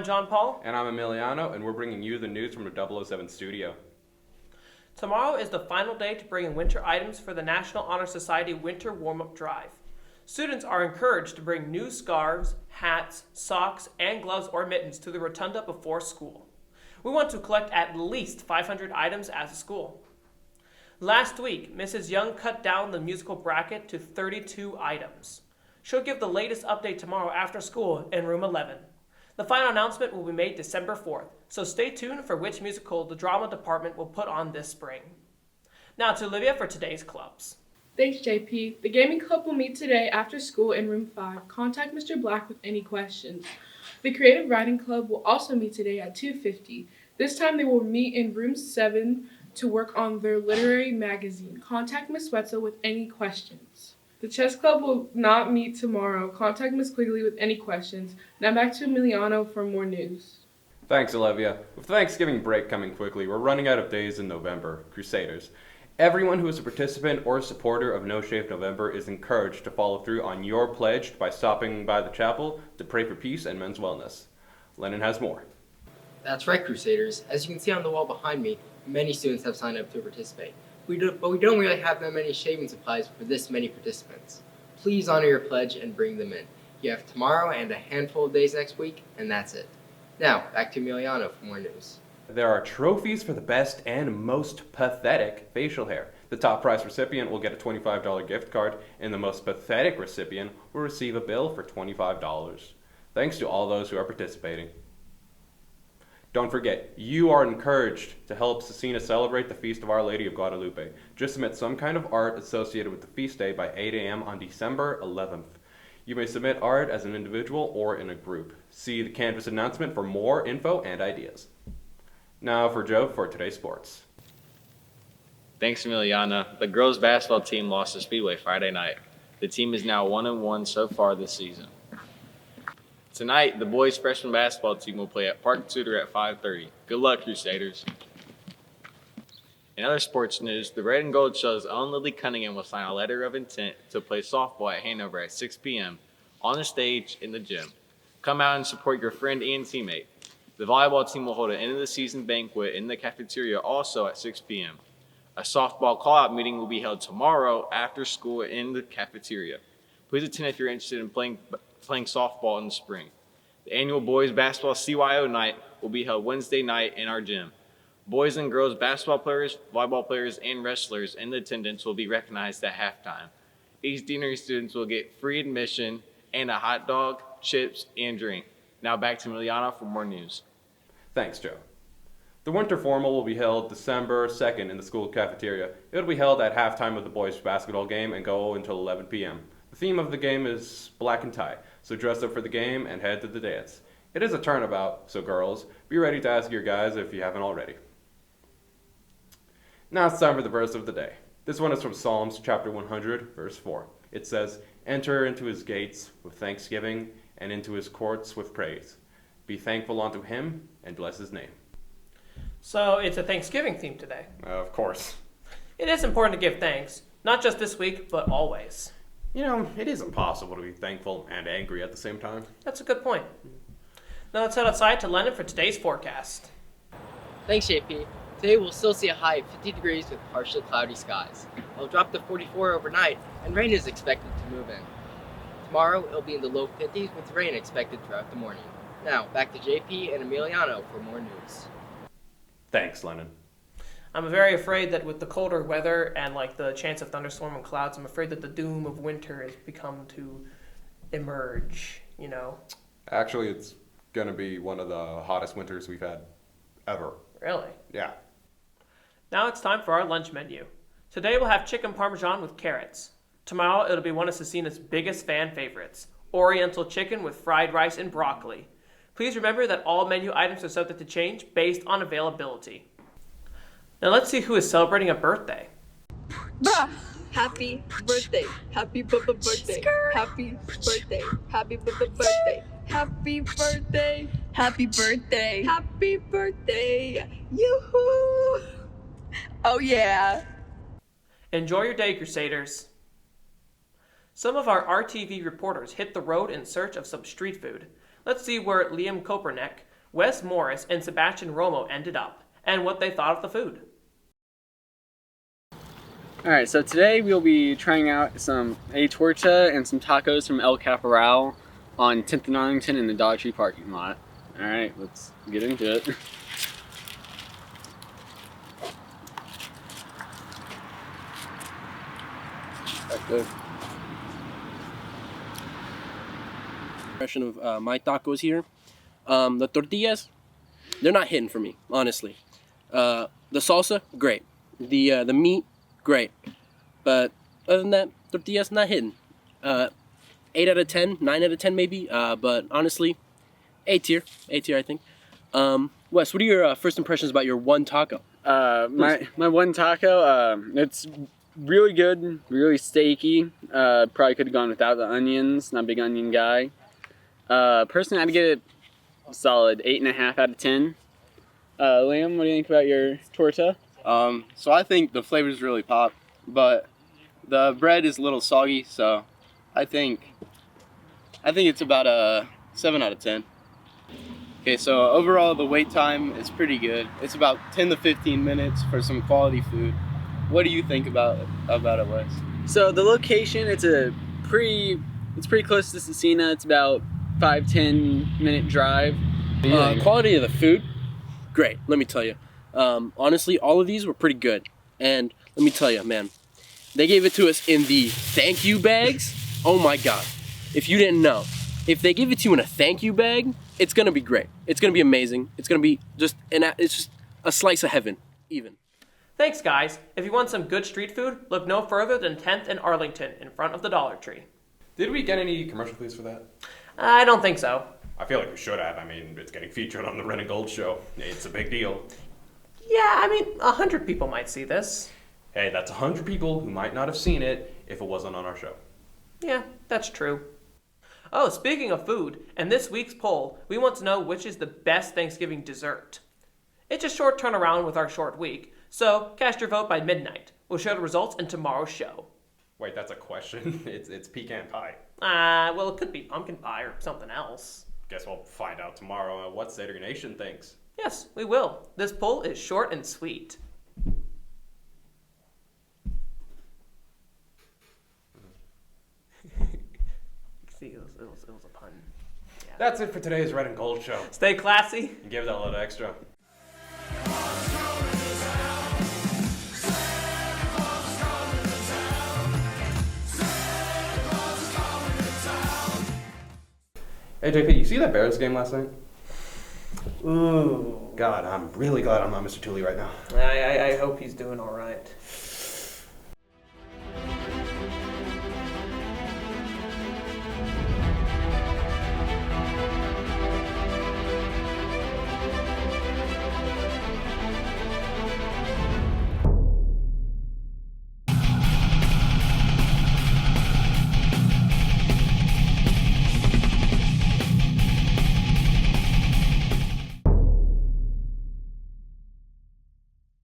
John Paul. And I'm Emiliano, and we're bringing you the news from the 007 studio. Tomorrow is the final day to bring in winter items for the National Honor Society Winter Warm-Up Drive. Students are encouraged to bring new scarves, hats, socks, and gloves or mittens to the rotunda before school. We want to collect at least 500 items as a school. Last week, Mrs. Young cut down the musical bracket to 32 items. She'll give the latest update tomorrow after school in room 11. The final announcement will be made December 4th, so stay tuned for which musical the drama department will put on this spring. Now to Olivia for today's clubs. Thanks, JP. The gaming club will meet today after school in room 5. Contact Mr. Black with any questions. The creative writing club will also meet today at 2:50. This time they will meet in room 7 to work on their literary magazine. Contact Ms. Wetzel with any questions. The chess club will not meet tomorrow. Contact Ms. Quigley with any questions. Now back to Emiliano for more news. Thanks, Olivia. With Thanksgiving break coming quickly, we're running out of days in November. Crusaders. Everyone who is a participant or supporter of No Shave November is encouraged to follow through on your pledge by stopping by the chapel to pray for peace and men's wellness. Lennon has more. That's right, Crusaders. As you can see on the wall behind me, many students have signed up to participate. But we don't really have that many shaving supplies for this many participants. Please honor your pledge and bring them in. You have tomorrow and a handful of days next week, and that's it. Now, back to Emiliano for more news. There are trophies for the best and most pathetic facial hair. The top prize recipient will get a $25 gift card, and the most pathetic recipient will receive a bill for $25. Thanks to all those who are participating. Don't forget, you are encouraged to help Scecina celebrate the Feast of Our Lady of Guadalupe. Just submit some kind of art associated with the feast day by 8 a.m. on December 11th. You may submit art as an individual or in a group. See the Canvas announcement for more info and ideas. Now for Joe for today's sports. Thanks, Emiliana. The girls' basketball team lost to Speedway Friday night. The team is now 1-1 so far this season. Tonight, the boys' freshman basketball team will play at Park Tudor at 5:30. Good luck, Crusaders. In other sports news, the Red and Gold Show's own Lily Cunningham will sign a letter of intent to play softball at Hanover at 6 p.m. on the stage in the gym. Come out and support your friend and teammate. The volleyball team will hold an end-of-the-season banquet in the cafeteria also at 6 p.m. A softball call-out meeting will be held tomorrow after school in the cafeteria. Please attend if you're interested in playing softball in the spring. The annual boys basketball CYO night will be held Wednesday night in our gym. Boys and girls basketball players, volleyball players, and wrestlers in attendance will be recognized at halftime. Each deanery students will get free admission and a hot dog, chips, and drink. Now back to Emiliano for more news. Thanks, Joe. The winter formal will be held December 2nd in the school cafeteria. It will be held at halftime of the boys' basketball game and go until 11 p.m. The theme of the game is black and tie, so dress up for the game and head to the dance. It is a turnabout, so girls, be ready to ask your guys if you haven't already. Now it's time for the verse of the day. This one is from Psalms chapter 100, verse 4. It says, "Enter into his gates with thanksgiving and into his courts with praise. Be thankful unto him and bless his name." So it's a Thanksgiving theme today. Of course. It is important to give thanks, not just this week, but always. You know, it isn't possible to be thankful and angry at the same time. That's a good point. Now let's head outside to London for today's forecast. Thanks, JP. Today we'll still see a high of 50 degrees with partially cloudy skies. It'll drop to 44 overnight, and rain is expected to move in. Tomorrow it'll be in the low 50s with rain expected throughout the morning. Now, back to JP and Emiliano for more news. Thanks, Lennon. I'm very afraid that with the colder weather and the chance of thunderstorm and clouds, I'm afraid that the doom of winter has become to emerge, Actually, it's going to be one of the hottest winters we've had ever. Really? Yeah. Now it's time for our lunch menu. Today we'll have chicken parmesan with carrots. Tomorrow it'll be one of Scecina's biggest fan favorites, Oriental chicken with fried rice and broccoli. Please remember that all menu items are subject to change based on availability. Now let's see who is celebrating a birthday. Happy birthday. Happy birthday. Happy birthday. Happy birthday. Happy birthday. Happy birthday. Happy birthday. Yoo-hoo! Oh yeah. Enjoy your day, Crusaders. Some of our RTV reporters hit the road in search of some street food. Let's see where Liam Kopernik Wes Morris and Sebastian Romo ended up, and what they thought of the food. Alright, so today we'll be trying out a torta and some tacos from El Caporal on 10th and Arlington in the Dollar Tree parking lot. Alright, let's get into it. Impression of my tacos here. The tortillas, they're not hitting for me, honestly. The salsa, great. The meat, great. But other than that, tortillas not hitting. 8 out of 10, 9 out of 10 maybe. But honestly, A tier, I think. Wes, what are your first impressions about your one taco? My one taco, it's really good, really steaky. Probably could have gone without the onions. Not a big onion guy. Personally, I'd give it a solid 8.5 out of 10. Liam, what do you think about your torta? So I think the flavors really pop, but the bread is a little soggy, so I think it's about a 7 out of 10. Okay, so overall the wait time is pretty good. It's about 10 to 15 minutes for some quality food. What do you think about it, Wes? So the location, it's pretty close to Scecina. It's about 5-10 minute drive. Quality of the food, great. Let me tell you. Honestly, all of these were pretty good. And let me tell you, man, they gave it to us in the thank you bags. Oh my God. If you didn't know, if they give it to you in a thank you bag, it's gonna be great. It's gonna be amazing. It's gonna be it's just a slice of heaven, even. Thanks, guys. If you want some good street food, look no further than 10th and Arlington in front of the Dollar Tree. Did we get any commercial fees for that? I don't think so. I feel like we should have. I mean, it's getting featured on the Red and Gold show. It's a big deal. Yeah, I mean, 100 people might see this. Hey, that's 100 people who might not have seen it if it wasn't on our show. Yeah, that's true. Oh, speaking of food, in this week's poll, we want to know which is the best Thanksgiving dessert. It's a short turnaround with our short week, so cast your vote by midnight. We'll share the results in tomorrow's show. Wait, that's a question? It's pecan pie. Well, it could be pumpkin pie or something else. Guess we'll find out tomorrow what Saturday Nation thinks. Yes, we will. This poll is short and sweet. See, it was a pun. Yeah. That's it for today's Red and Gold show. Stay classy. And give that a little extra. Hey JP, you see that Bears game last night? Ooh. God, I'm really glad I'm not Mr. Tooley right now. I hope he's doing all right.